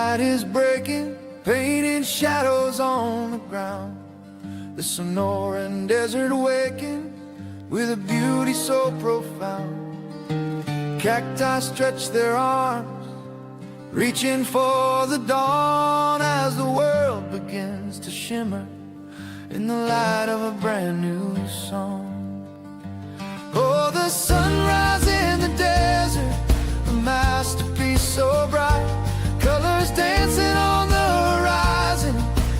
light is breaking, painting shadows on the ground. The Sonoran Desert waking with a beauty so profound. Cacti stretch their arms, reaching for the dawn as the world begins to shimmer in the light of a brand new song. Oh, the sunrise in the desert, a masterpiece so bright, colors dancing on the horizon,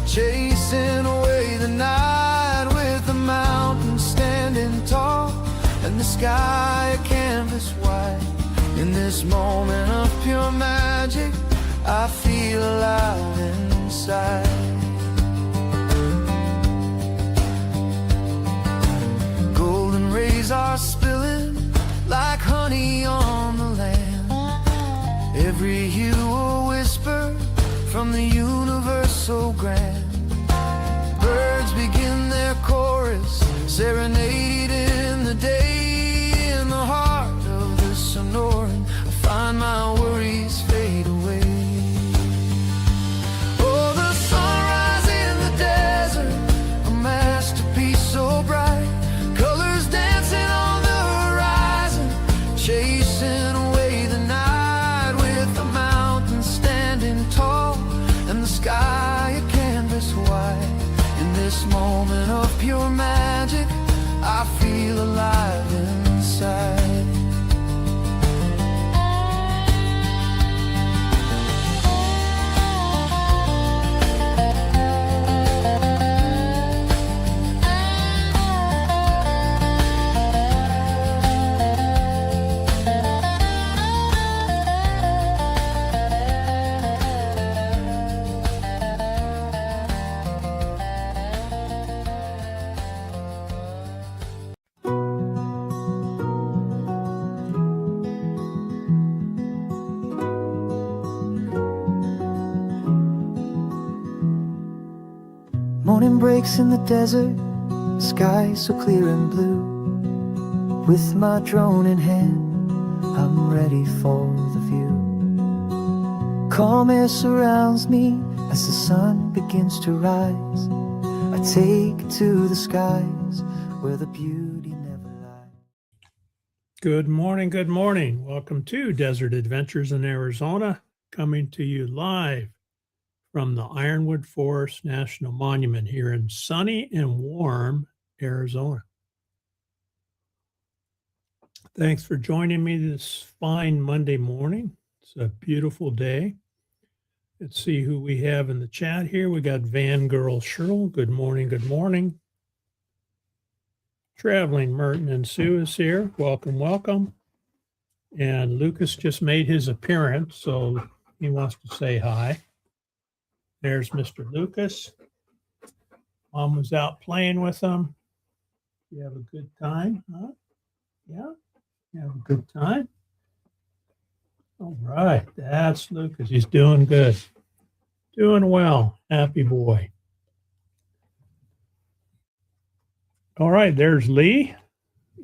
chasing away the night, with the mountains standing tall and the sky a canvas white. In this moment of pure magic, I feel alive inside. Golden rays are spilling like honey on the land. Every hue a whisper from the universe so grand. Birds begin their chorus, serenade in the day. In the heart of the Sonoran, I find my worries fade away. Oh, the sunrise in the desert, a masterpiece so bright, colors dancing on the horizon, chasing away the night, with the mountains standing tall and the sky a canvas white. In this moment of pure magic, I feel alive inside. Morning breaks in the desert, sky so clear and blue. With my drone in hand, I'm ready for the view. Calm air surrounds me as the sun begins to rise. I take it to the skies where the beauty never lies. Good morning, good morning. Welcome to Desert Adventures in Arizona, coming to you live from the Ironwood Forest National Monument here in sunny and warm Arizona. Thanks for joining me this fine Monday morning. It's a beautiful day. Let's see who we have in the chat here. We got Van Girl Shirl. Good morning, good morning. Traveling Merton and Sue is here. Welcome, welcome. And Lucas just made his appearance, so he wants to say hi. There's Mr. Lucas. Mom was out playing with him. You have a good time, huh? Yeah, you have a good time. All right, that's Lucas. He's doing good. Doing well. Happy boy. All right, there's Lee.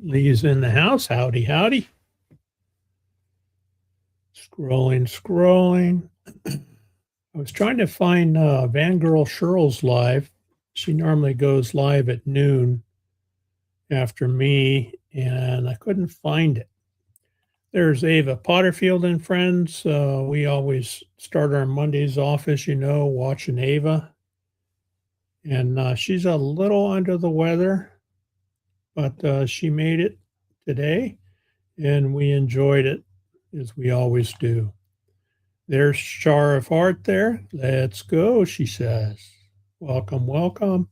Lee's in the house. Howdy, howdy. Scrolling. I was trying to find Van Girl Shirl's live. She normally goes live at noon after me, and I couldn't find it. There's Ava Potterfield and friends. We always start our Mondays off, as you know, watching Ava. And she's a little under the weather, but she made it today, and we enjoyed it, as we always do. There's Char of Heart there. Let's go, she says. Welcome, welcome.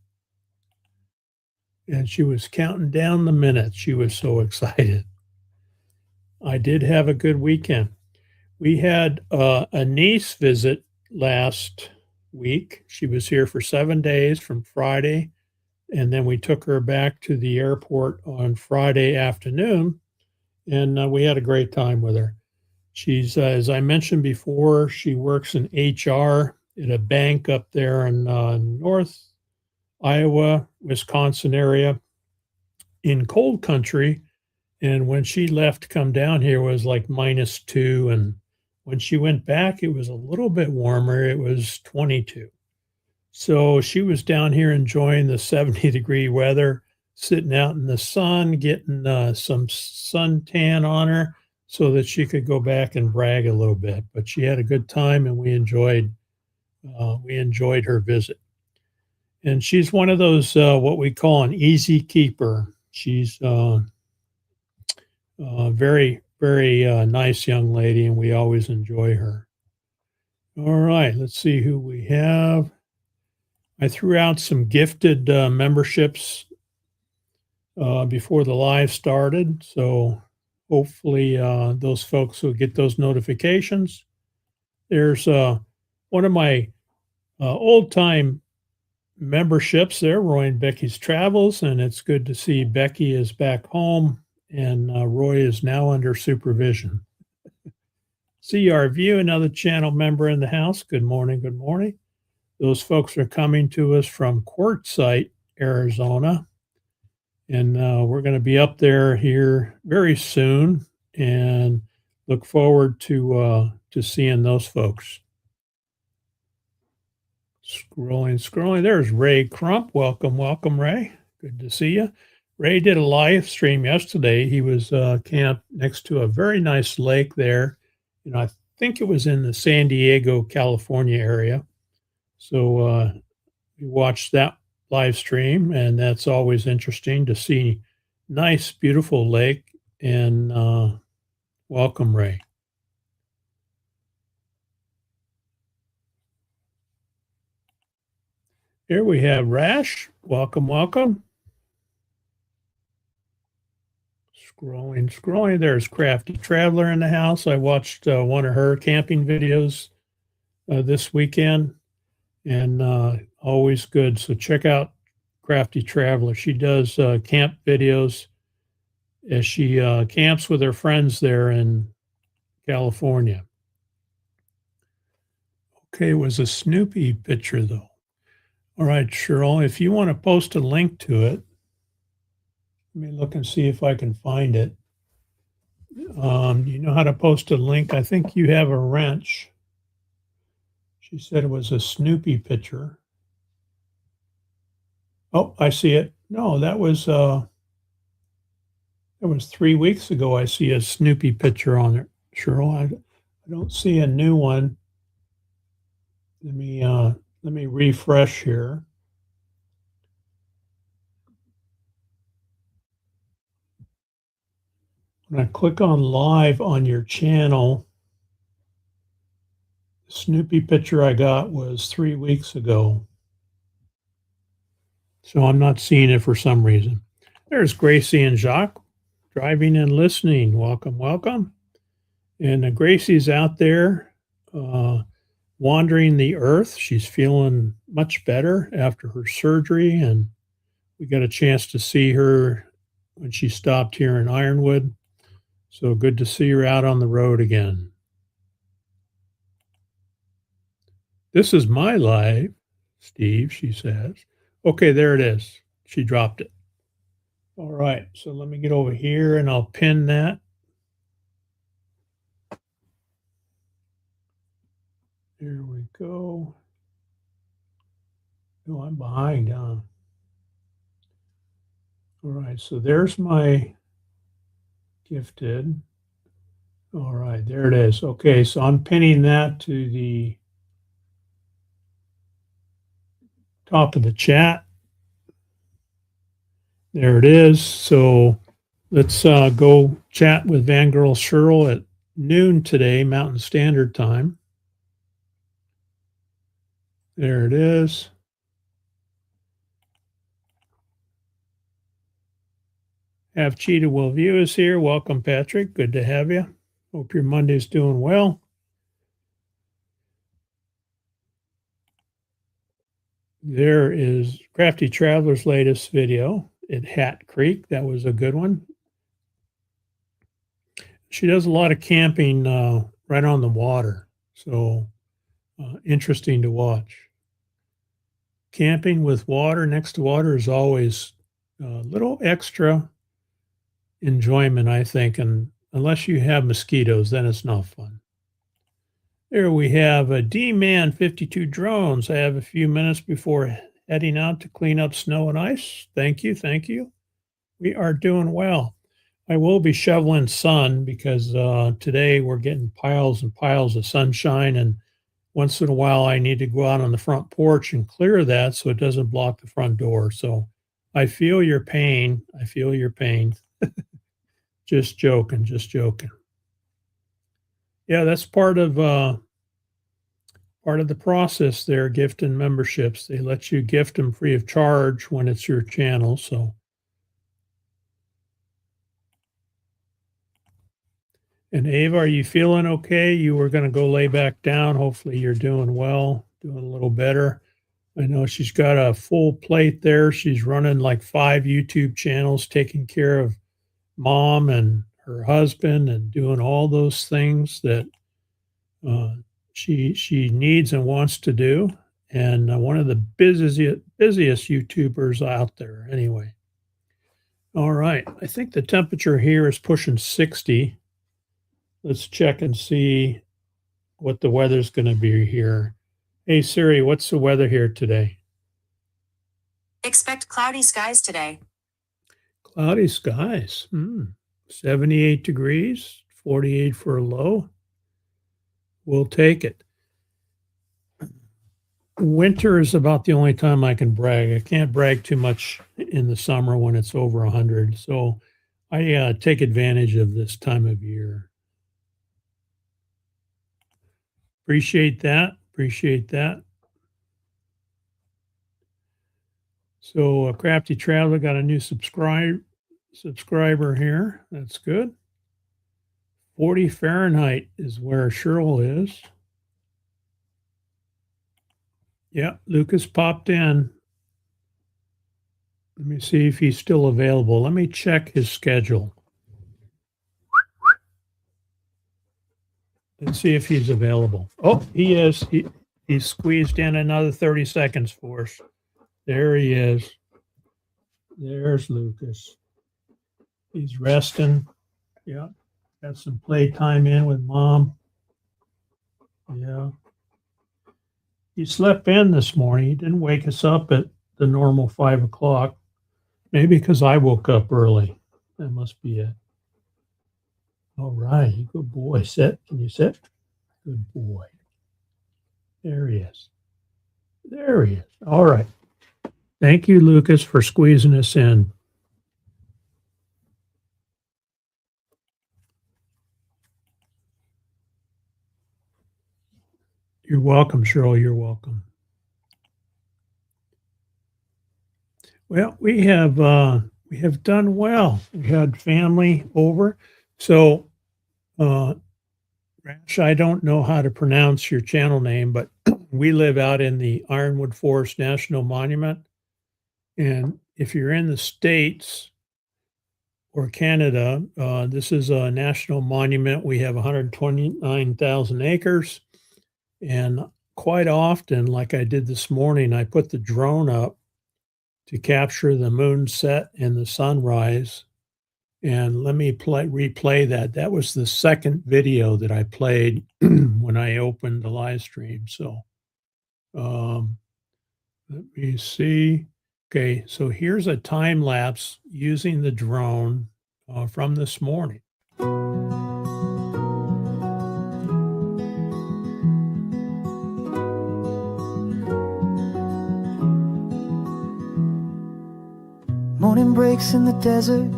And she was counting down the minutes. She was so excited. I did have a good weekend. We had a niece visit last week. She was here for 7 days from Friday, and then we took her back to the airport on Friday afternoon, and we had a great time with her. She's, as I mentioned before, she works in HR at a bank up there in North Iowa, Wisconsin area in cold country. And when she left to come down here, it was like -2 and When she went back, it was a little bit warmer. It was 22. So she was down here enjoying the 70-degree weather, sitting out in the sun, getting some suntan on her so that she could go back and brag a little bit. But she had a good time, and we enjoyed her visit. And she's one of those what we call an easy keeper. She's very, very nice young lady, and we always enjoy her. All right, let's see who we have. I threw out some gifted memberships before the live started, so hopefully those folks will get those notifications. There's one of my old-time memberships there, Roy and Becky's Travels, and it's good to see Becky is back home and Roy is now under supervision. CR View, another channel member in the house. Good morning, good morning. Those folks are coming to us from Quartzsite, Arizona, and we're going to be up there here very soon and look forward to seeing those folks. Scrolling. There's Ray Crump. Welcome, Ray. Good to see you. Ray did a live stream yesterday. He was camped next to a very nice lake there. I think it was in the San Diego, California area. So we watched that live stream, and that's always interesting to see nice, beautiful lake. And welcome, Ray. Here we have Rash. Welcome. Scrolling. There's Crafty Traveler in the house. I watched one of her camping videos this weekend, and always good. So check out Crafty Traveler. She does camp videos as she camps with her friends there in California. Okay, it was a Snoopy picture though. All right, Cheryl, if you want to post a link to it, let me look and see if I can find it. You know how to post a link? I think you have a wrench. She said it was a Snoopy picture. Oh, I see it. No, that was 3 weeks ago. I see a Snoopy picture on it, Cheryl. I don't see a new one. Let me refresh here. When I click on live on your channel, the Snoopy picture I got was 3 weeks ago. So I'm not seeing it for some reason. There's Gracie and Jacques driving and listening. Welcome. And Gracie's out there wandering the earth. She's feeling much better after her surgery, and we got a chance to see her when she stopped here in Ironwood. So good to see her out on the road again. This is my live, Steve, she says. Okay, there it is. She dropped it. All right, so let me get over here and I'll pin that. There we go. Oh, I'm behind, huh? All right, so there's my gifted. All right, there it is. Okay, so I'm pinning that to the top of the chat. There it is. So let's go chat with Fangirl Cheryl at noon today, Mountain Standard Time. There it is. Have Cheetah Will View is here. Welcome, Patrick. Good to have you. Hope your Monday's doing well. There is Crafty Traveler's latest video at Hat Creek. That was a good one. She does a lot of camping right on the water, so interesting to watch. Camping with water next to water is always a little extra enjoyment, I think, and unless you have mosquitoes, then it's not fun. There we have a D-Man 52 drones. I have a few minutes before heading out to clean up snow and ice. Thank you. Thank you. We are doing well. I will be shoveling sun because today we're getting piles and piles of sunshine. And once in a while, I need to go out on the front porch and clear that so it doesn't block the front door. So I feel your pain. I feel your pain. Just joking. Just joking. Yeah, that's part of the process there, gifting memberships. They let you gift them free of charge when it's your channel. So, and Ava, are you feeling okay? You were going to go lay back down. Hopefully you're doing well, doing a little better. I know she's got a full plate there. She's running like 5 YouTube channels, taking care of mom and her husband and doing all those things that she needs and wants to do. And one of the busiest YouTubers out there anyway. All right. I think the temperature here is pushing 60. Let's check and see what the weather's going to be here. Hey Siri, what's the weather here today? Expect cloudy skies today. Cloudy skies. 78 degrees, 48 for a low. We'll take it. Winter is about the only time I can brag. I can't brag too much in the summer when it's over 100. So I take advantage of this time of year. Appreciate that. Appreciate that. So Crafty Traveler got a new subscriber here. That's good. 40 Fahrenheit is where Cheryl is. Yeah, Lucas popped in. Let me see if he's still available. Let me check his schedule. Let's see if he's available. Oh, he is. He squeezed in another 30 seconds for us. There he is. There's Lucas. He's resting. Yeah. Got some playtime in with mom. Yeah. He slept in this morning. He didn't wake us up at the normal 5 o'clock. Maybe because I woke up early. That must be it. All right. Good boy. Sit. Can you sit? Good boy. There he is. There he is. All right. Thank you, Lucas, for squeezing us in. You're welcome, Cheryl. You're welcome. Well, we have done well. We had family over. So, Rash, I don't know how to pronounce your channel name, but we live out in the Ironwood Forest National Monument. And if you're in the States or Canada, this is a national monument. We have 129,000 acres. And quite often, like I did this morning, I put the drone up to capture the moon set and the sunrise. And let me replay that. That was the second video that I played when I opened the live stream. So let me see. Okay, so here's a time lapse using the drone from this morning. Morning breaks in the desert,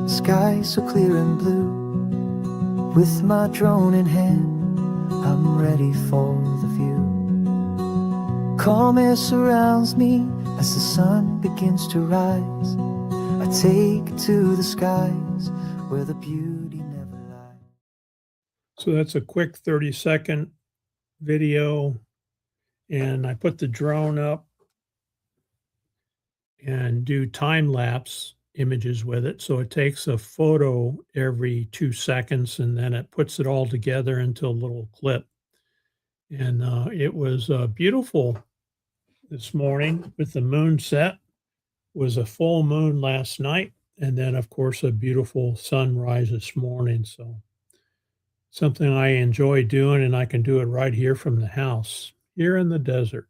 sky so clear and blue. With my drone in hand, I'm ready for the view. Calm air surrounds me as the sun begins to rise. I take it to the skies where the beauty never lies. So that's a quick 30-second video, and I put the drone up and do time lapse images with it. So it takes a photo every 2 seconds and then it puts it all together into a little clip. And it was beautiful this morning with the moon set. It was a full moon last night. And then of course a beautiful sunrise this morning. So something I enjoy doing, and I can do it right here from the house, here in the desert.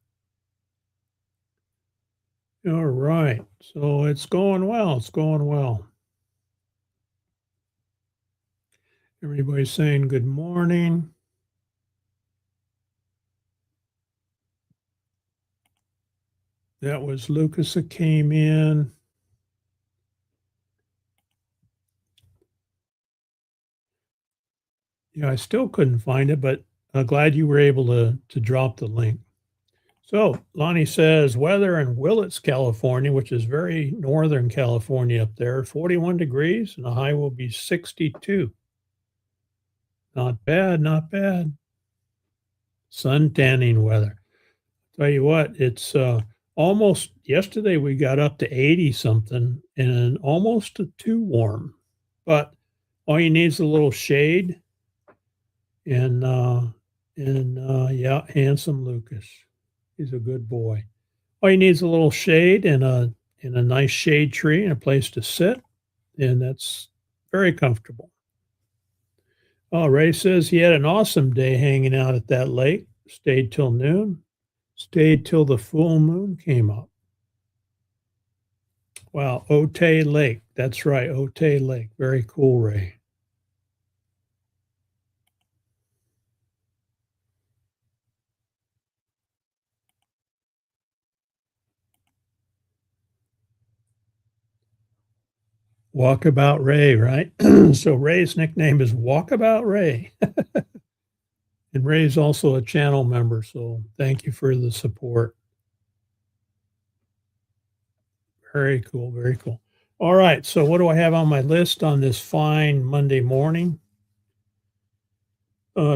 All right. So it's going well. It's going well. Everybody's saying good morning. That was Lucas that came in. Yeah, I still couldn't find it, but I'm glad you were able to drop the link. So Lonnie says weather in Willits, California, which is very northern California up there, 41 degrees and the high will be 62. Not bad, not bad. Sun tanning weather. Tell you what, it's almost yesterday we got up to 80 something and almost too warm. But all you need is a little shade and yeah, handsome Lucas. He's a good boy. All you need is a little shade and a nice shade tree and a place to sit, and that's very comfortable. Oh, Ray says he had an awesome day hanging out at that lake. Stayed till noon. Stayed till the full moon came up. Wow, Otay Lake. That's right, Otay Lake. Very cool, Ray. Walkabout Ray, right? So Ray's nickname is Walkabout Ray. And Ray's also a channel member, so thank you for the support. Very cool, very cool. All right, so what do I have on my list on this fine Monday morning?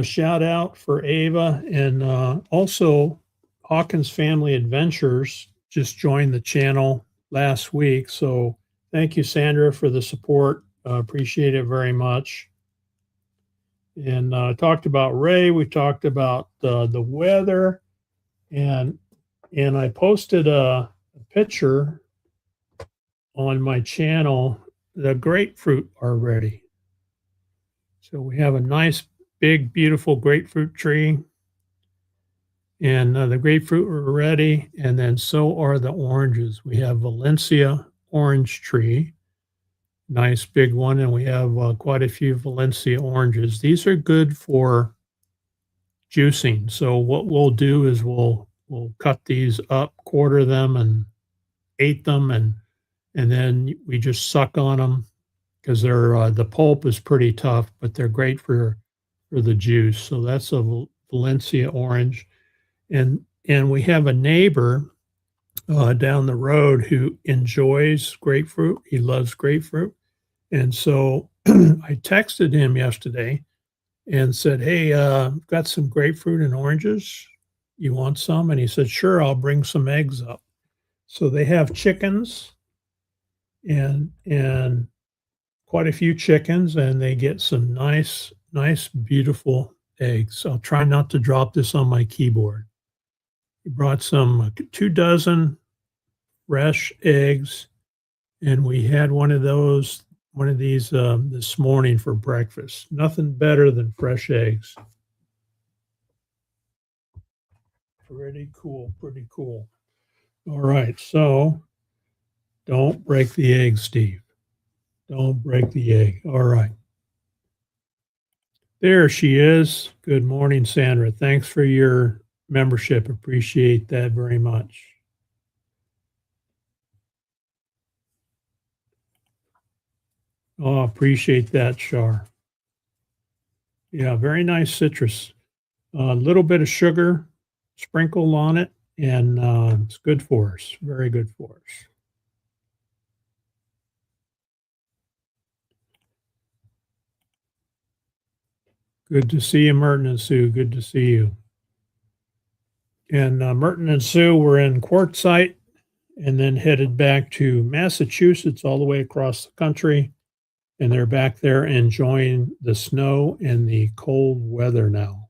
Shout out for Ava and also Hawkins Family Adventures just joined the channel last week. So thank you, Sandra, for the support. Appreciate it very much. And talked about Ray. We talked about the weather, and I posted a picture on my channel. The grapefruit are ready. So we have a nice, big, beautiful grapefruit tree, and the grapefruit are ready, and then so are the oranges. We have Valencia orange tree, nice big one, and we have quite a few Valencia oranges. These are good for juicing. So what we'll do is we'll cut these up, quarter them, and ate them, and then we just suck on them because they're the pulp is pretty tough, but they're great for the juice. So that's a Valencia orange, and we have a neighbor down the road who enjoys grapefruit. He loves grapefruit, and so I texted him yesterday and said, "Hey, I've got some grapefruit and oranges. You want some?" And he said, "Sure, I'll bring some eggs up." So they have chickens and quite a few chickens, and they get some nice, beautiful eggs. I'll try not to drop this on my keyboard. He brought some 2 dozen fresh eggs, and we had one of these this morning for breakfast. Nothing better than fresh eggs. Pretty cool, pretty cool. All right, so don't break the egg, Steve. Don't break the egg. All right. There she is. Good morning, Sandra. Thanks for your membership. Appreciate that very much. Oh, appreciate that, Shar. Yeah, very nice citrus. A little bit of sugar sprinkled on it, and it's good for us. Very good for us. Good to see you, Merton and Sue. Good to see you. And Merton and Sue were in Quartzsite and then headed back to Massachusetts all the way across the country. And they're back there enjoying the snow and the cold weather now.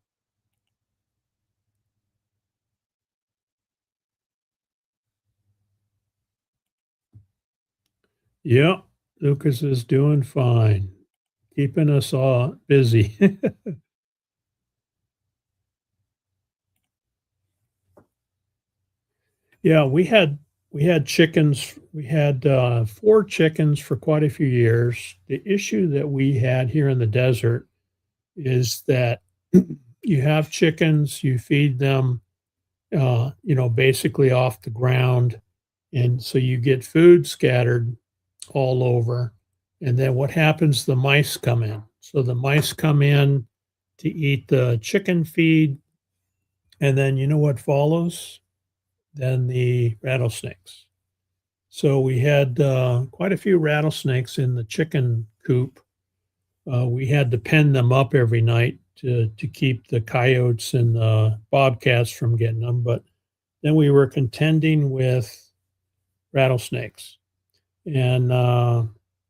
Yep, Lucas is doing fine, keeping us all busy. Yeah, we had chickens. We had 4 chickens for quite a few years. The issue that we had here in the desert is that you have chickens, you feed them, basically off the ground, and so you get food scattered all over, and then what happens, the mice come in. So the mice come in to eat the chicken feed, and then you know what follows? Then the rattlesnakes. So we had, quite a few rattlesnakes in the chicken coop. We had to pen them up every night to keep the coyotes and the bobcats from getting them, but then we were contending with rattlesnakes, and,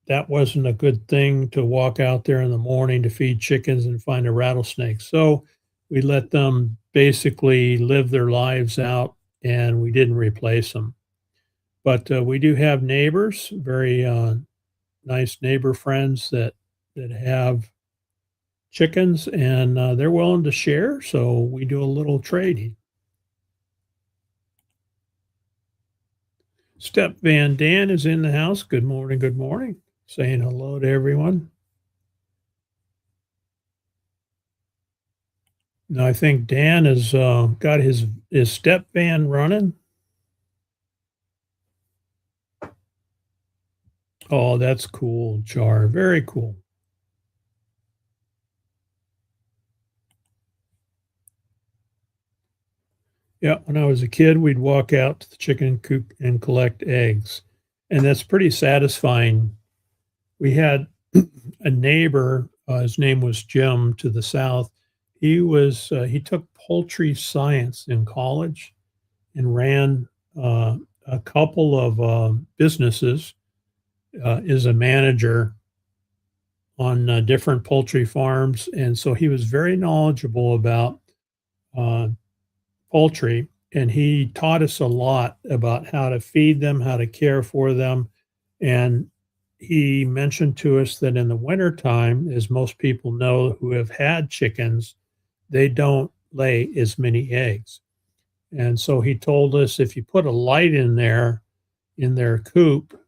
that wasn't a good thing to walk out there in the morning to feed chickens and find a rattlesnake, so we let them basically live their lives out, and we didn't replace them. But, we do have neighbors, very, nice neighbor friends that have chickens, and, they're willing to share, so we do a little trading. Step Van Dan is in the house. Good morning, good morning. Saying hello to everyone. Now I think Dan has, got his step van running. Oh, that's cool, Char, very cool. Yeah, when I was a kid, we'd walk out to the chicken coop and collect eggs, and that's pretty satisfying. We had a neighbor, his name was Jim to the south. He took poultry science in college and ran, a couple of, businesses, as a manager on, different poultry farms, and so he was very knowledgeable about, uh, poultry, and he taught us a lot about how to feed them, how to care for them, and he mentioned to us that in the wintertime, as most people know who have had chickens, they don't lay as many eggs, and so he told us if you put a light in there, in their coop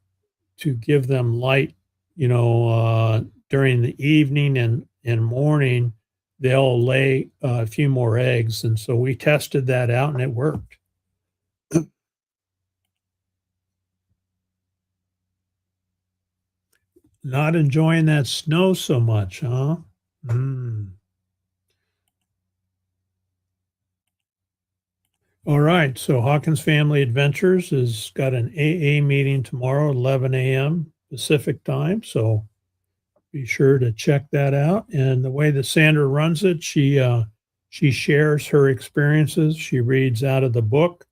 to give them light, during the evening and morning, they'll lay a few more eggs, and so we tested that out, and it worked. Not enjoying that snow so much, huh? Mm. Alright, so Hawkins Family Adventures has got an AA meeting tomorrow, 11 a.m. Pacific Time, so be sure to check that out, and the way that Sandra runs it, she shares her experiences, she reads out of the book,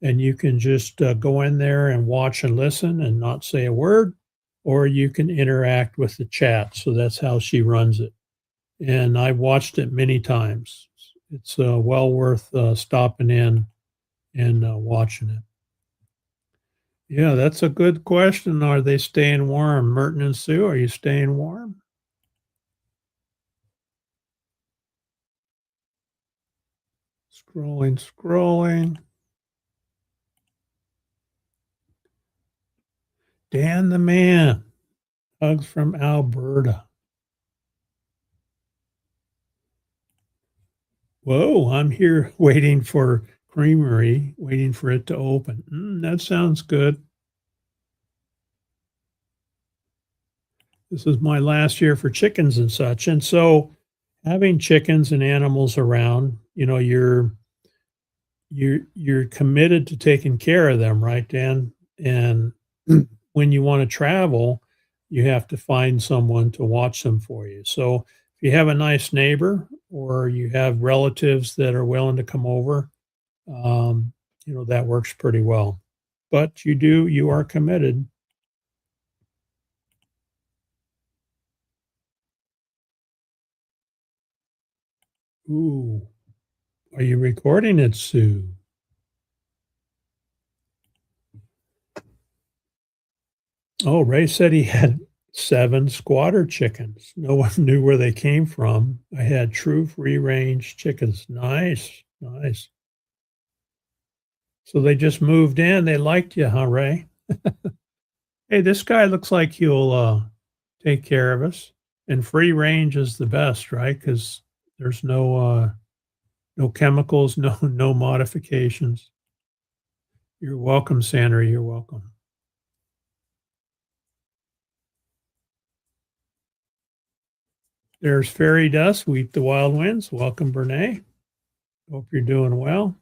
and you can just, go in there and watch and listen and not say a word, or you can interact with the chat, so that's how she runs it, and I've watched it many times. It's, well worth, stopping in and, watching it. Yeah, that's a good question. Are they staying warm? Merton and Sue, are you staying warm? Scrolling, scrolling. Dan the man. Hugs from Alberta. Whoa, I'm here waiting for Creamery, waiting for it to open. That sounds good. This is my last year for chickens and such. And so having chickens and animals around, you're committed to taking care of them, right, Dan? And when you want to travel, you have to find someone to watch them for you. So if you have a nice neighbor or you have relatives that are willing to come over, that works pretty well. But you are committed. Ooh, are you recording it, Sue? Oh, Ray said he had 7 squatter chickens. No one knew where they came from. I had true free range chickens. Nice, nice. So they just moved in. They liked you, huh, Ray? Hey, this guy looks like he'll take care of us. And free range is the best, right? Because there's no chemicals, no modifications. You're welcome, Sandra. You're welcome. There's fairy dust. Weep the wild winds. Welcome, Brene. Hope you're doing well.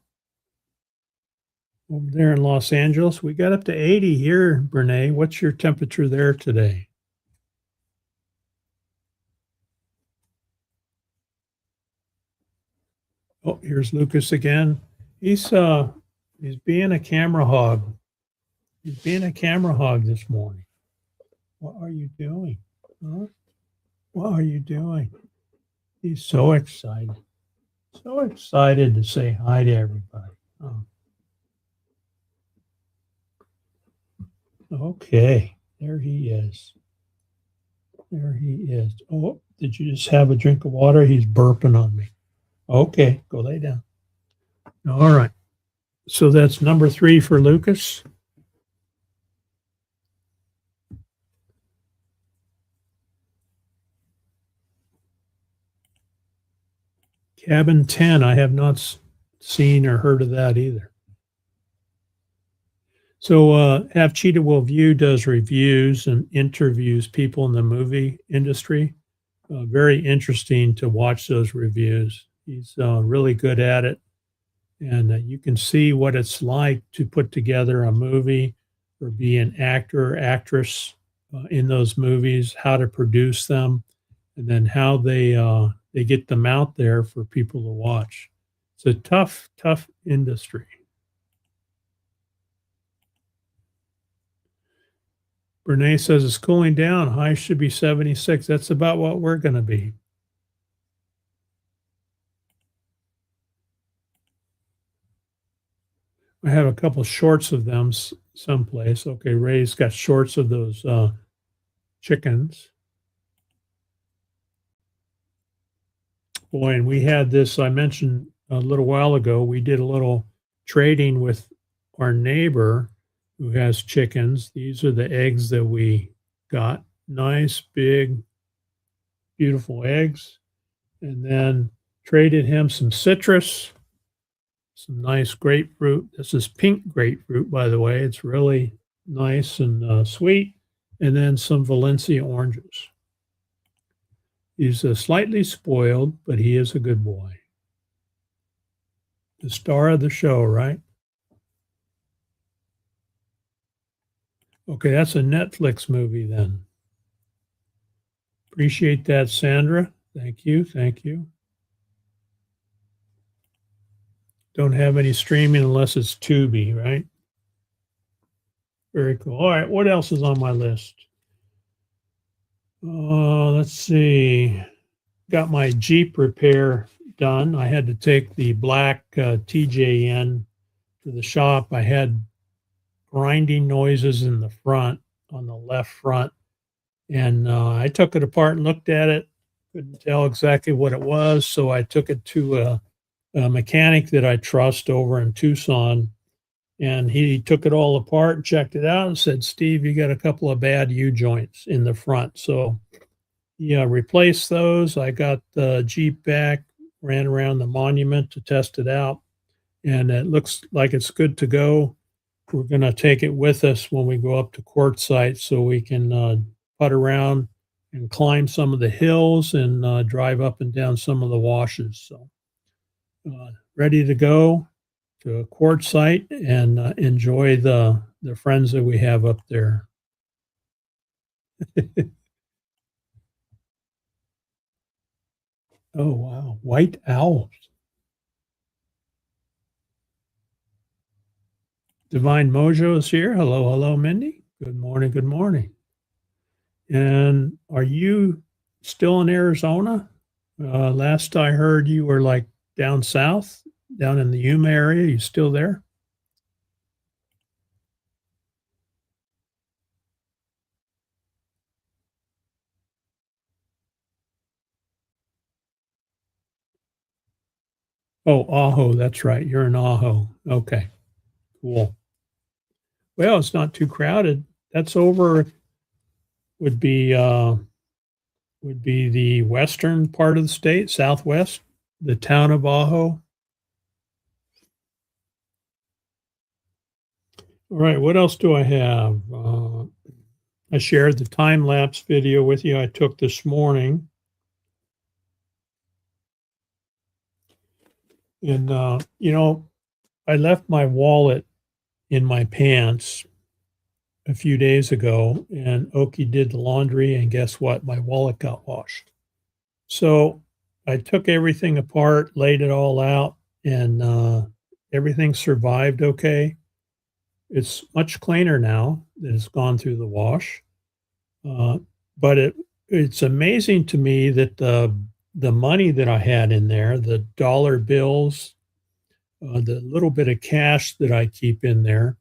Over there in Los Angeles, we got up to 80 here, Brene. What's your temperature there today? Oh, here's Lucas again. He's being a camera hog. He's being a camera hog this morning. What are you doing? Huh? What are you doing? He's so excited. So excited to say hi to everybody. Oh. Okay, there he is. There he is. Oh, did you just have a drink of water? He's burping on me. Okay, go lay down. All right. So that's number 3 for Lucas. Cabin 10, I have not seen or heard of that either. So Have Cheetah Will View does reviews and interviews people in the movie industry. Very interesting to watch those reviews. He's really good at it. And you can see what it's like to put together a movie or be an actor or actress in those movies, how to produce them, and then how they get them out there for people to watch. It's a tough industry. Renee says it's cooling down. High should be 76. That's about what we're going to be. I have a couple shorts of them someplace. Okay, Ray's got shorts of those chickens. Boy, and we had this, I mentioned a little while ago, we did a little trading with our neighbor who has chickens. These are the eggs that we got. Nice, big, beautiful eggs. And then traded him some citrus, some nice grapefruit. This is pink grapefruit, by the way. It's really nice and sweet. And then some Valencia oranges. He's slightly spoiled, but he is a good boy. The star of the show, right? Okay, that's a Netflix movie then. Appreciate that, Sandra. Thank you. Thank you. Don't have any streaming unless it's Tubi, right? Very cool. All right, what else is on my list? Let's see. Got my Jeep repair done. I had to take the black TJN to the shop. I had grinding noises in the front, on the left front. And I took it apart and looked at it. Couldn't tell exactly what it was. So I took it to a mechanic that I trust over in Tucson. And he took it all apart and checked it out and said, Steve, you got a couple of bad U joints in the front. So yeah, replaced those. I got the Jeep back, ran around the monument to test it out. And it looks like it's good to go. We're going to take it with us when we go up to Quartzsite so we can putt around and climb some of the hills and drive up and down some of the washes. So ready to go to Quartzsite and enjoy the friends that we have up there. Oh, wow. White owls. Divine Mojo is here. Hello, hello, Mindy. Good morning, good morning. And are you still in Arizona? Last I heard, you were like down south, down in the Yuma area. You still there? Oh, Ajo. That's right. You're in Ajo. Okay. Cool. Well, it's not too crowded. That's over would be, uh would be the western part of the state, southwest, the town of Ajo. All right, what else do I have? I shared the time lapse video with you I took this morning. And, I left my wallet in my pants a few days ago, and Oki did the laundry, and guess what? My wallet got washed. So I took everything apart, laid it all out, and everything survived okay. It's much cleaner now that it's gone through the wash. Uh, but it's amazing to me that the money that I had in there, the dollar bills, the little bit of cash that I keep in there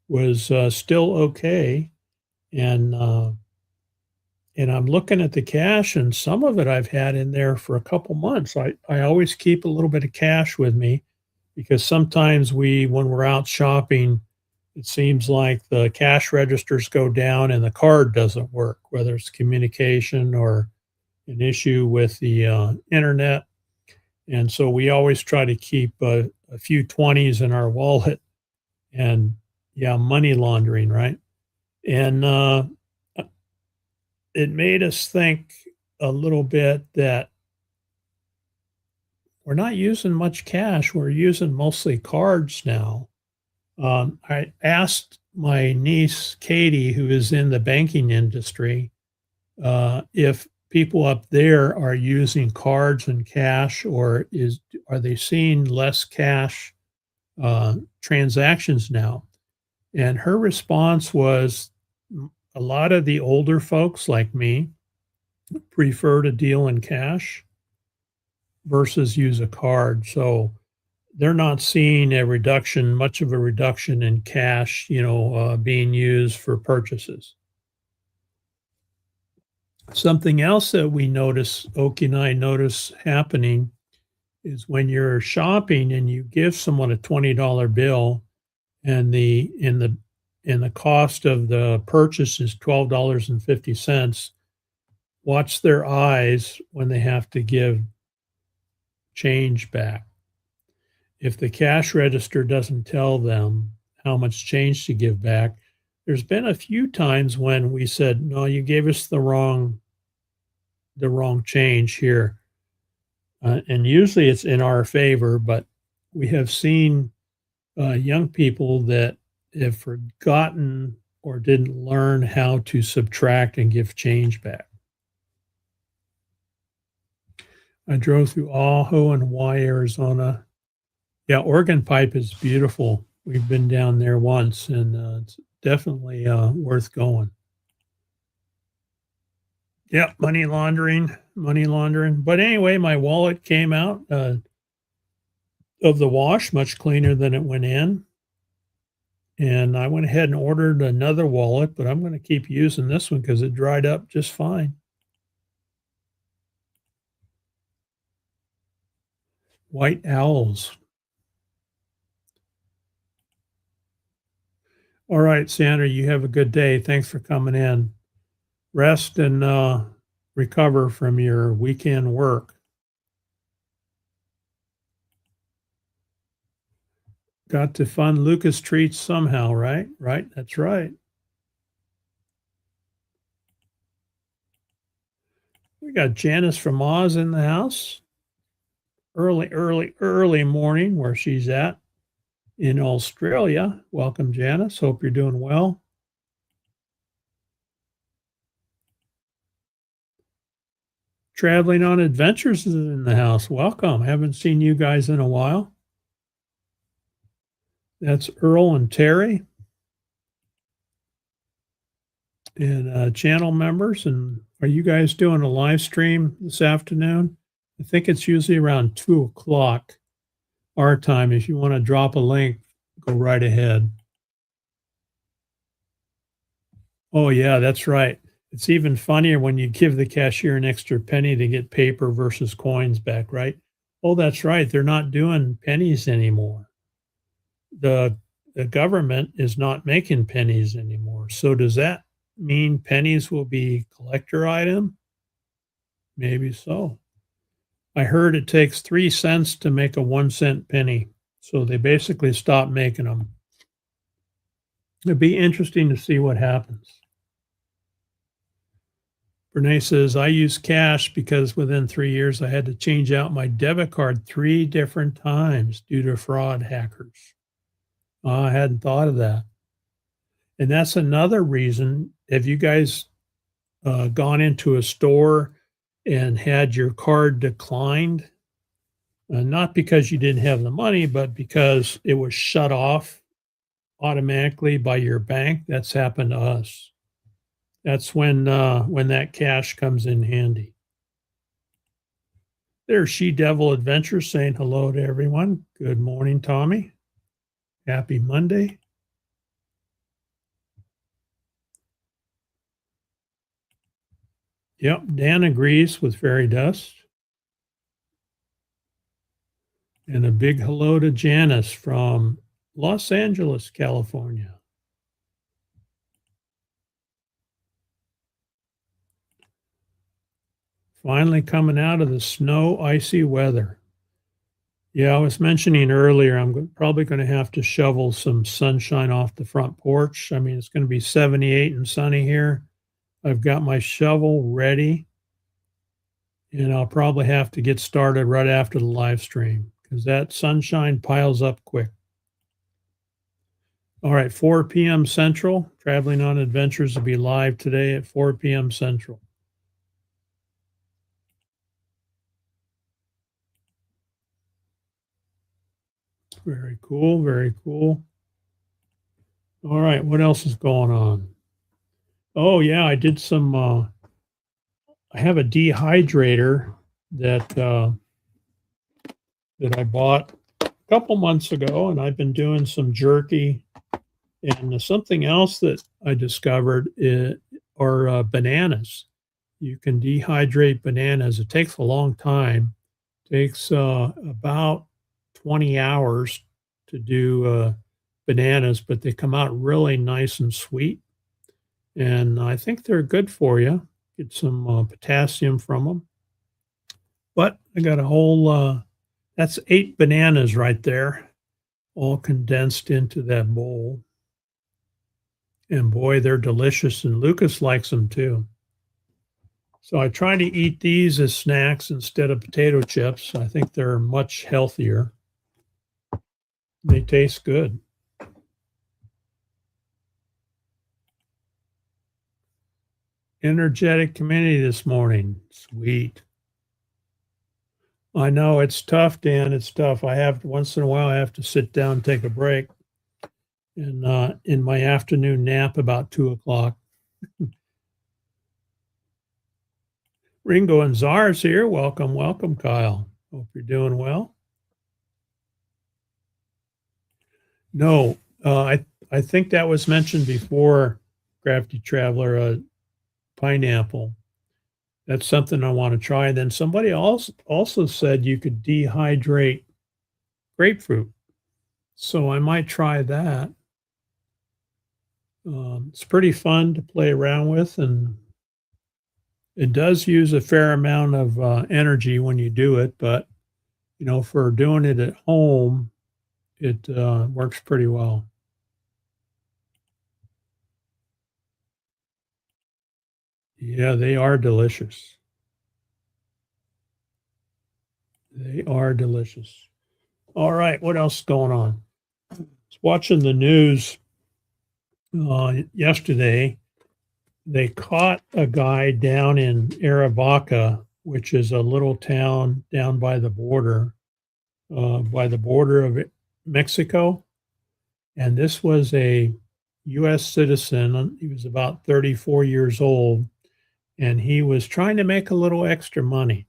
was still okay. And and I'm looking at the cash, and some of it I've had in there for a couple months. I always keep a little bit of cash with me because sometimes when we're out shopping, it seems like the cash registers go down and the card doesn't work, whether it's communication or an issue with the internet. And so we always try to keep a few 20s in our wallet. And yeah, money laundering, right? And it made us think a little bit that we're not using much cash. We're using mostly cards now. I asked my niece, Katie, who is in the banking industry, if people up there are using cards and cash, or are they seeing less cash transactions now? And her response was a lot of the older folks like me prefer to deal in cash versus use a card. So they're not seeing much of a reduction in cash, being used for purchases. Something else that Oki and I notice happening is when you're shopping and you give someone a $20 bill and the cost of the purchase is $12.50, watch their eyes when they have to give change back. If the cash register doesn't tell them how much change to give back, there's been a few times when we said, "No, you gave us the wrong change here." And usually it's in our favor, but we have seen young people that have forgotten or didn't learn how to subtract and give change back. I drove through Ajo and Hawaii, Arizona. Yeah, Oregon Pipe is beautiful. We've been down there once, and it's definitely worth going. Yeah, money laundering. But anyway, my wallet came out of the wash much cleaner than it went in. And I went ahead and ordered another wallet, but I'm going to keep using this one because it dried up just fine. White owls. All right, Sandra, you have a good day. Thanks for coming in. Rest and recover from your weekend work. Got to fund Lucas treats somehow, right? Right, that's right. We got Janice from Oz in the house. Early morning where she's at in Australia. Welcome, Janice. Hope you're doing well. Traveling on Adventures is in the house. Welcome. Haven't seen you guys in a while. That's Earl and Terry. And channel members. And are you guys doing a live stream this afternoon? I think it's usually around 2:00 our time. If you want to drop a link, go right ahead. Oh, yeah, that's right. It's even funnier when you give the cashier an extra penny to get paper versus coins back, right? Oh, that's right. They're not doing pennies anymore. The the government is not making pennies anymore. So does that mean pennies will be collector item? Maybe so. I heard it takes 3 cents to make a 1-cent penny. So they basically stopped making them. It'd be interesting to see what happens. Renee says, I use cash because within 3 years I had to change out my debit card 3 different times due to fraud hackers. I hadn't thought of that. And that's another reason. Have you guys gone into a store and had your card declined? Not because you didn't have the money, but because it was shut off automatically by your bank. That's happened to us. That's when that cash comes in handy. There's She Devil Adventure saying hello to everyone. Good morning, Tommy. Happy Monday. Yep, Dan agrees with Fairy Dust. And a big hello to Janice from Los Angeles, California. Finally coming out of the snow, icy weather. Yeah, I was mentioning earlier, I'm probably going to have to shovel some sunshine off the front porch. I mean, it's going to be 78 and sunny here. I've got my shovel ready, and I'll probably have to get started right after the live stream because that sunshine piles up quick. All right, 4 p.m. Central. Traveling on Adventures will be live today at 4 p.m. Central. Very cool, very cool. All right, what else is going on? Oh, yeah, I did some, I have a dehydrator that I bought a couple months ago, and I've been doing some jerky. And something else that I discovered are bananas. You can dehydrate bananas. It takes a long time. It takes about 20 hours to do bananas, but they come out really nice and sweet. And I think they're good for you. Get some potassium from them. But I got a whole, that's 8 bananas right there, all condensed into that bowl. And boy, they're delicious, and Lucas likes them too. So I try to eat these as snacks instead of potato chips. I think they're much healthier. They taste good. Energetic community this morning. Sweet. I know it's tough, Dan. It's tough. I have once in a while I have to sit down and take a break. And in my afternoon nap about 2:00. Ringo and Czar's here. Welcome, welcome, Kyle. Hope you're doing well. No, I think that was mentioned before, Crafty Traveler, pineapple. That's something I want to try. Then somebody also said you could dehydrate grapefruit. So I might try that. It's pretty fun to play around with, and it does use a fair amount of energy when you do it, but you know, for doing it at home, it works pretty well. Yeah, they are delicious. They are delicious. All right, what else is going on? I was watching the news yesterday. They caught a guy down in Arivaca, which is a little town down by the border of Mexico. And this was a U.S. citizen. He was about 34 years old, and he was trying to make a little extra money.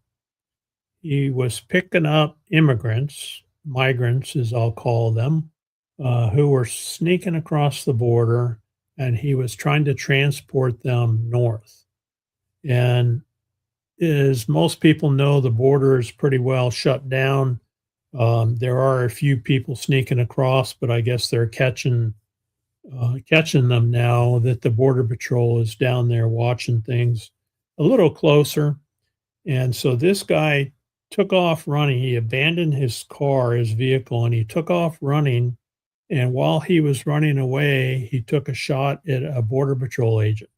He was picking up immigrants, migrants, as I'll call them, who were sneaking across the border, and he was trying to transport them north. And as most people know, the border is pretty well shut down There are a few people sneaking across, but I guess they're catching them now that the Border Patrol is down there watching things a little closer. And so this guy took off running. He abandoned his car, his vehicle, and he took off running. And while he was running away, he took a shot at a Border Patrol agent.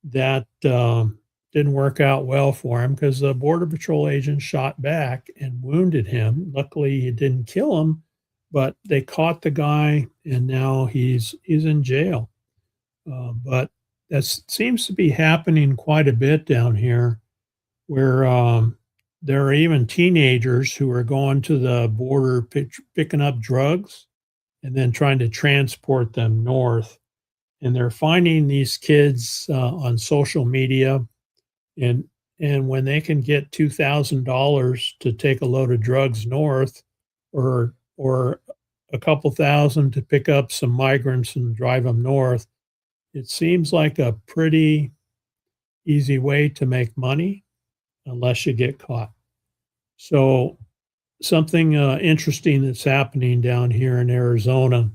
That didn't work out well for him because the Border Patrol agent shot back and wounded him. Luckily, he didn't kill him, but they caught the guy, and now he's in jail. But that seems to be happening quite a bit down here, where there are even teenagers who are going to the border picking up drugs and then trying to transport them north. And they're finding these kids on social media, and when they can get $2,000 to take a load of drugs north, or a couple thousand to pick up some migrants and drive them north, it seems like a pretty easy way to make money unless you get caught. So something interesting that's happening down here in Arizona.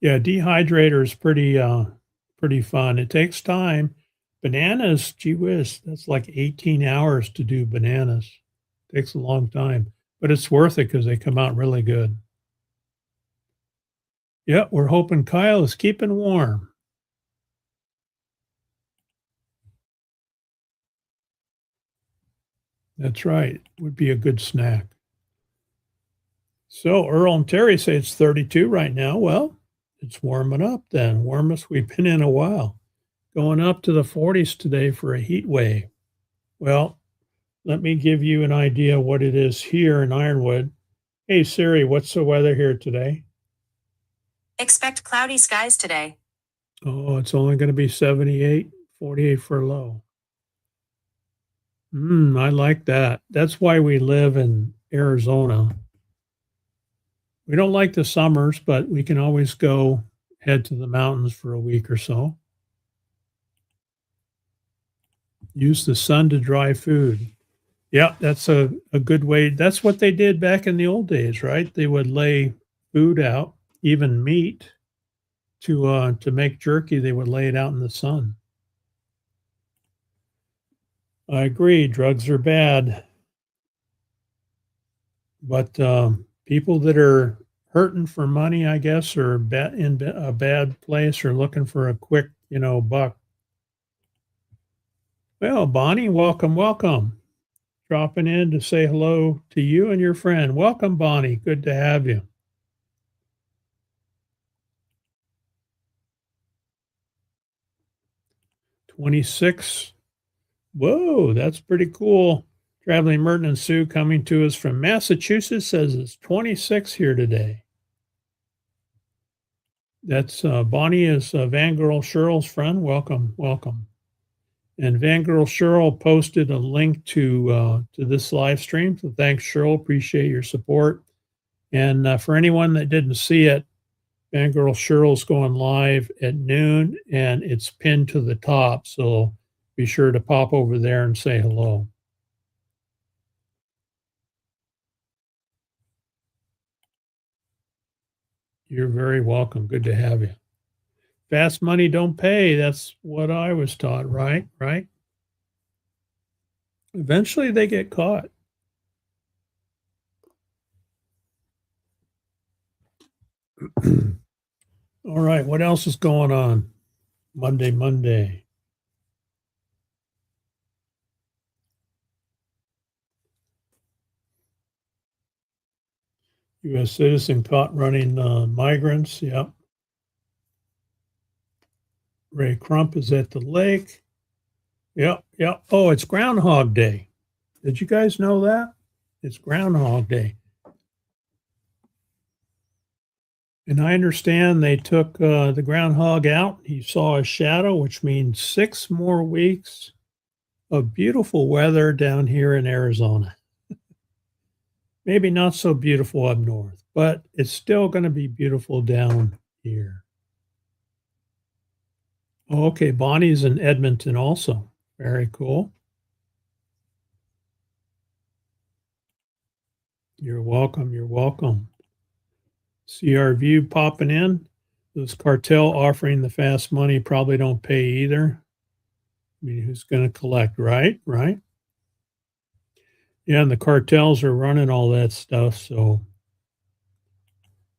Yeah, dehydrator is pretty fun. It takes time. Bananas, gee whiz, that's like 18 hours to do bananas. Takes a long time, but it's worth it because they come out really good. Yeah, we're hoping Kyle is keeping warm. That's right. Would be a good snack. So Earl and Terry say it's 32 right now. Well, it's warming up then. Warmest we've been in a while. Going up to the 40s today for a heat wave. Well, let me give you an idea what it is here in Ironwood. Hey Siri, what's the weather here today? Expect cloudy skies today. Oh, it's only going to be 78, 48 for low. I like that. That's why we live in Arizona. We don't like the summers, but we can always go head to the mountains for a week or so. Use the sun to dry food. Yeah, that's a good way. That's what they did back in the old days, right? They would lay food out, even meat, to make jerky. They would lay it out in the sun. I agree. Drugs are bad, but people that are hurting for money, I guess, or in a bad place, or looking for a quick, buck. Well, Bonnie, welcome, welcome. Dropping in to say hello to you and your friend. Welcome, Bonnie. Good to have you. $26. Whoa, that's pretty cool. Traveling Merton and Sue coming to us from Massachusetts says it's 26 here today. That's Bonnie is Van Girl Cheryl's friend. Welcome, welcome. And Van Girl Cheryl posted a link to this live stream. So thanks, Cheryl. Appreciate your support. And for anyone that didn't see it, Van Girl Cheryl's going live at noon, and it's pinned to the top. So be sure to pop over there and say hello. You're very welcome. Good to have you. Fast money don't pay. That's what I was taught, right? Right? Eventually they get caught. All right, what else is going on? Monday. U.S. citizen caught running migrants. Yep. Ray Crump is at the lake. Yep. Oh, it's Groundhog Day. Did you guys know that? It's Groundhog Day. And I understand they took the groundhog out. He saw a shadow, which means 6 more weeks of beautiful weather down here in Arizona. Maybe not so beautiful up north, but it's still going to be beautiful down here. Oh, okay, Bonnie's in Edmonton also. Very cool. You're welcome. You're welcome. See our view popping in. Those cartel offering the fast money probably don't pay either. I mean, who's going to collect, right? Right. Yeah, and the cartels are running all that stuff. So,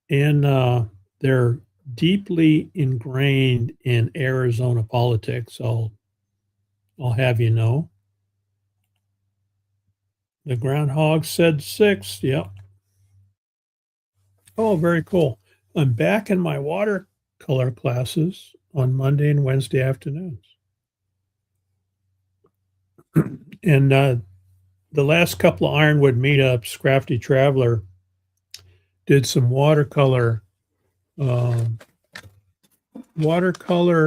and they're deeply ingrained in Arizona politics. I'll have you know. The groundhog said 6. Yep. Oh, very cool. I'm back in my watercolor classes on Monday and Wednesday afternoons. And the last couple of Ironwood meetups, Crafty Traveler did some watercolor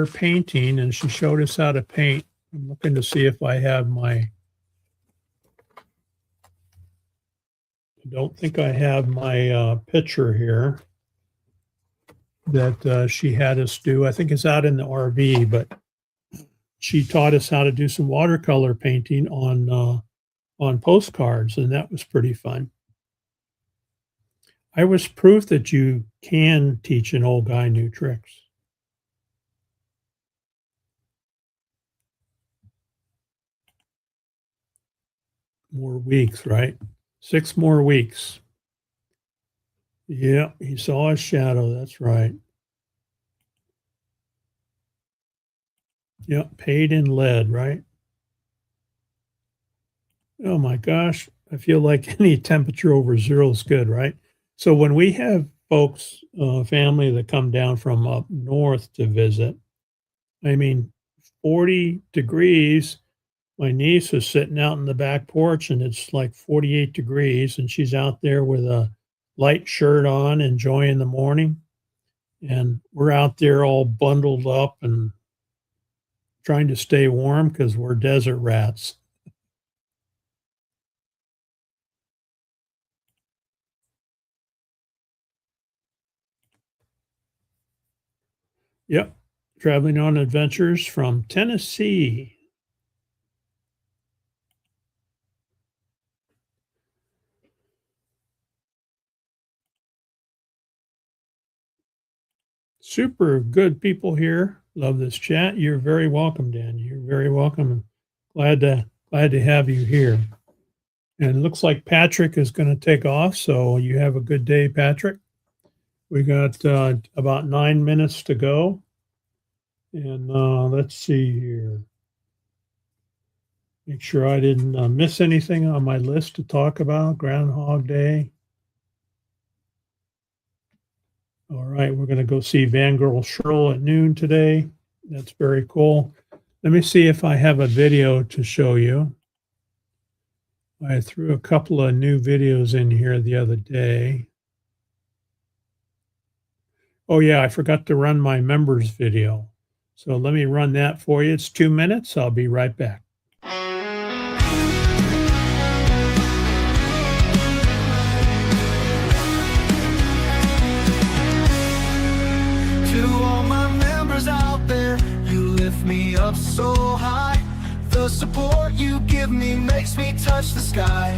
painting, and she showed us how to paint. I'm looking to see if I have I don't think I have my picture here that she had us do. I think it's out in the RV, but she taught us how to do some watercolor painting on postcards, and that was pretty fun. I was proof that you can teach an old guy new tricks. More weeks, right? 6 more weeks. Yeah, he saw a shadow. That's right. Yeah, paid in lead, right? Oh my gosh. I feel like any temperature over 0 is good, right? So when we have folks, family that come down from up north to visit, I mean, 40 degrees. My niece was sitting out in the back porch and it's like 48 degrees, and she's out there with a light shirt on, enjoying the morning. And we're out there all bundled up and trying to stay warm because we're desert rats. Yep. Traveling on adventures from Tennessee. Super good people here. Love this chat. You're very welcome, Dan. You're very welcome. Glad to have you here. And it looks like Patrick is going to take off. So you have a good day, Patrick. We got about 9 minutes to go. And let's see here. Make sure I didn't miss anything on my list to talk about. Groundhog Day. All right, we're going to go see Fangirl Shirl at noon today. That's very cool. Let me see if I have a video to show you. I threw a couple of new videos in here the other day. Oh yeah, I forgot to run my members video. So let me run that for you. It's 2 minutes. I'll be right back. To all my members out there, you lift me up so high. The support you give me makes me touch the sky.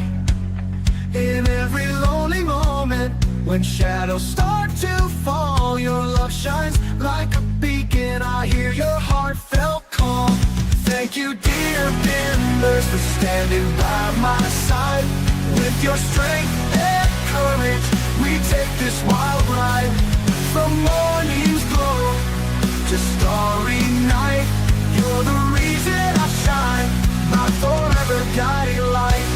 In every lonely moment, when shadows start to fall, your love shines like a beacon. I hear your heartfelt call. Thank you, dear members, for standing by my side. With your strength and courage, we take this wild ride. From morning's glow to starry night, you're the reason I shine, my forever guiding light.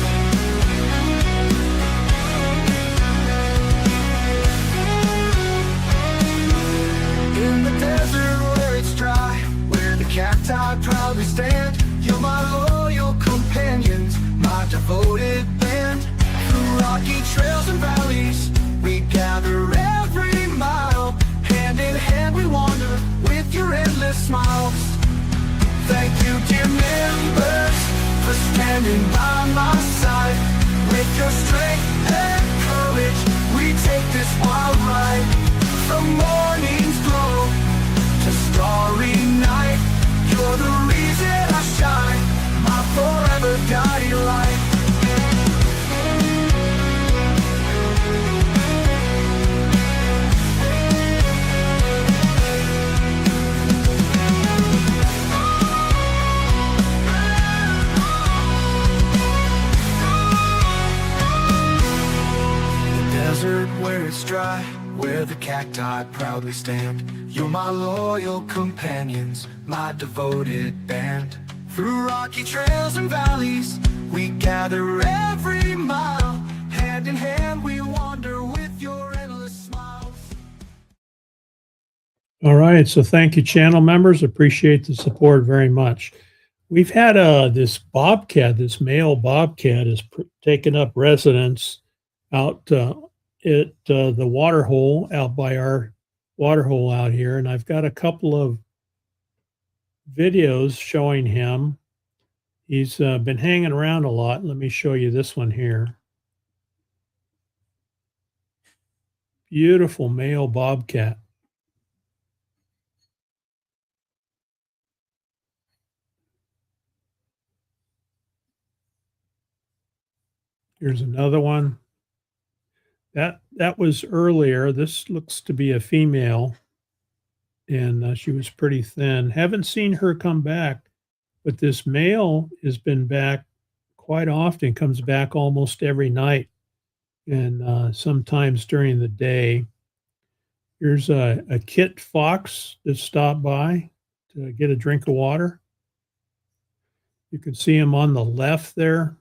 In the desert where it's dry, where the cacti proudly stand, you're my loyal companions, my devoted band. Through rocky trails and valleys, we gather every mile. Hand in hand we wander with your endless smiles. Thank you, dear members, for standing by my side. With your strength and courage, we take this wild ride. From morning's glow to starry night, you're the reason I shine, where it's dry, where the cacti proudly stand. You're my loyal companions, my devoted band. Through rocky trails and valleys, we gather every mile. Hand in hand we wander with your endless smiles. All right, so thank you, channel members. Appreciate the support very much. We've had this bobcat, this male bobcat, has taken up residence out at the water hole, out by our water hole out here, and I've got a couple of videos showing him. He's been hanging around a lot. Let me show you this one here. Beautiful male bobcat. Here's another one. That was earlier. This looks to be a female, and she was pretty thin. Haven't seen her come back, but this male has been back quite often, comes back almost every night, and sometimes during the day. Here's a kit fox that stopped by to get a drink of water. You can see him on the left there.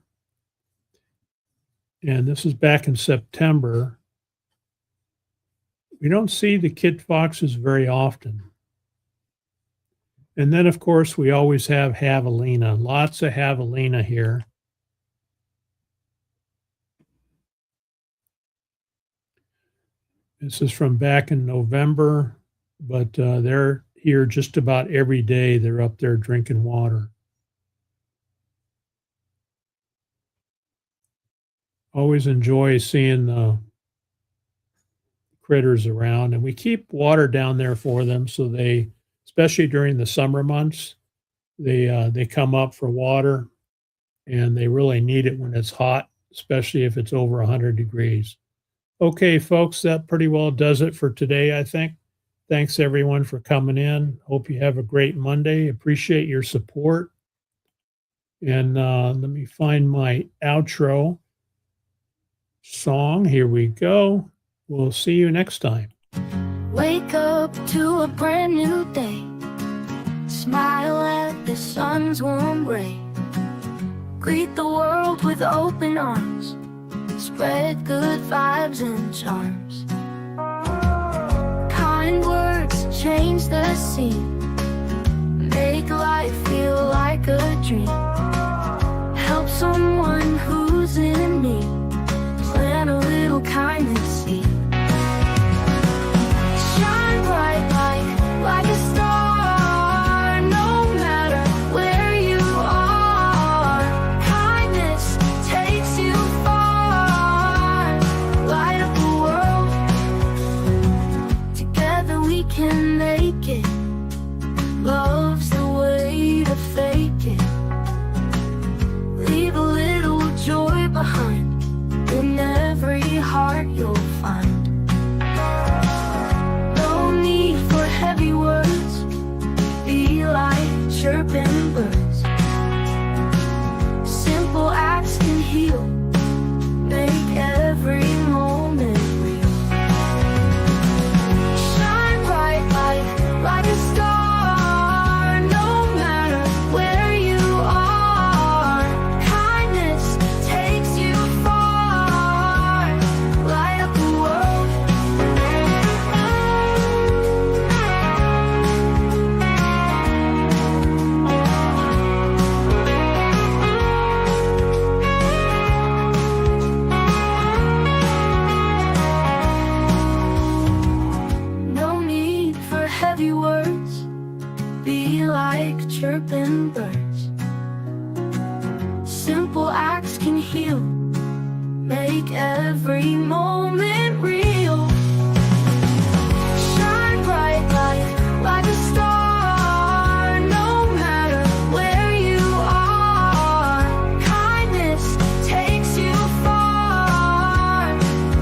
And this is back in September. We don't see the kit foxes very often. And then, of course, we always have javelina. Lots of javelina here. This is from back in November, but they're here just about every day. They're up there drinking water. Always enjoy seeing the critters around, and we keep water down there for them, so they, especially during the summer months, they come up for water, and they really need it when it's hot, especially if it's over 100 degrees. Okay, folks, that pretty well does it for today, I think. Thanks everyone for coming in. Hope you have a great Monday. Appreciate your support. And let me find my outro song. Here we go. We'll see you next time. Wake up to a brand new day. Smile at the sun's warm ray. Greet the world with open arms. Spread good vibes and charms. Kind words change the scene. Make life feel like a dream. Help someone who's in need. Plant a little kindness seed. Shine bright like a star. No matter where you are, kindness takes you far. Light up the world. Together we can make it. Love's the way to fake it. Leave a little joy behind. In every heart you'll find. No need for heavy words. Be like chirping birds. Simple acts can heal. Make every moment real. Shine bright like a star. No matter where you are, kindness takes you far. Light up the world. No need for heavy words. Be like chirping birds. Simple acts can heal. Make every moment real. Shine bright like a star. No matter where you are, kindness takes you far.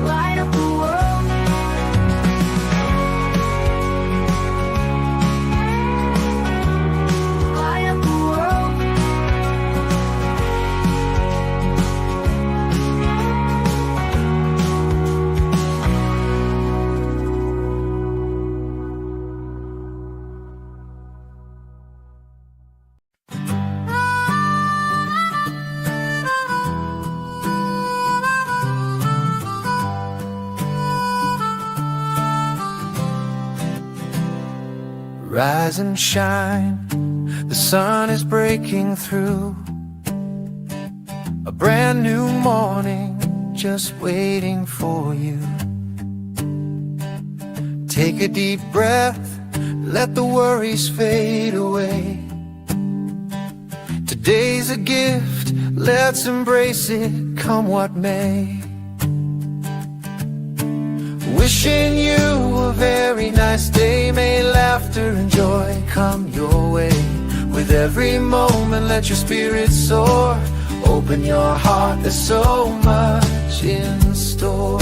Light up the world. Light up the world. Rise and shine, the sun is breaking through. A brand new morning just waiting for you. Take a deep breath, let the worries fade away. Today's a gift, let's embrace it, come what may. Wishing you a very nice day. May laughter and joy come your way. With every moment let your spirit soar. Open your heart, there's so much in store.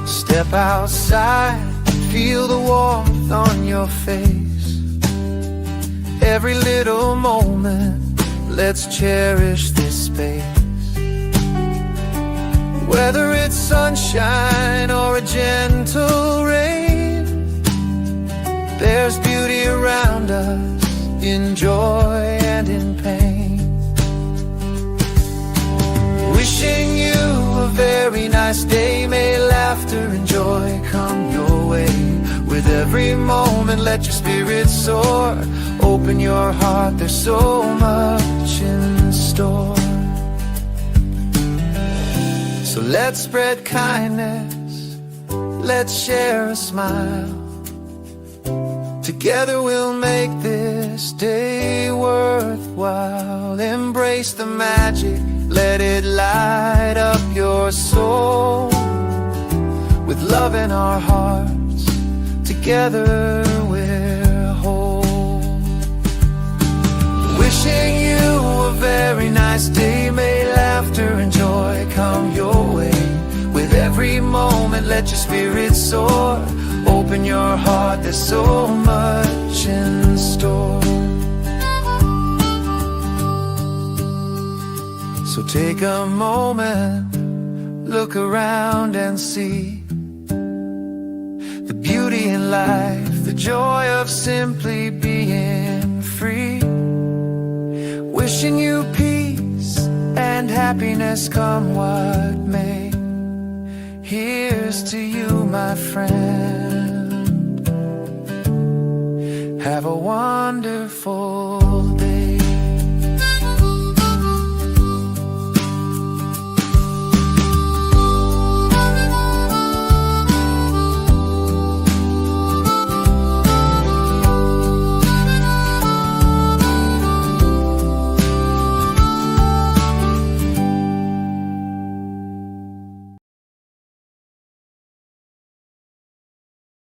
Step outside, feel the warmth on your face. Every little moment, let's cherish this space. Whether it's sunshine or a gentle rain, there's beauty around us, in joy and in pain. Wishing you a very nice day. May laughter and joy come your way. With every moment let your spirit soar. Open your heart, there's so much in store. So let's spread kindness, let's share a smile. Together we'll make this day worthwhile. Embrace the magic, let it light up your soul. With love in our hearts, together we're whole. Wishing you a very nice day. May laughter and joy come your way. With every moment let your spirit soar. Open your heart, there's so much in store. So take a moment, look around and see the beauty in life, the joy of simply being free. Wishing you peace and happiness come what may. Here's to you, my friend. Have a wonderful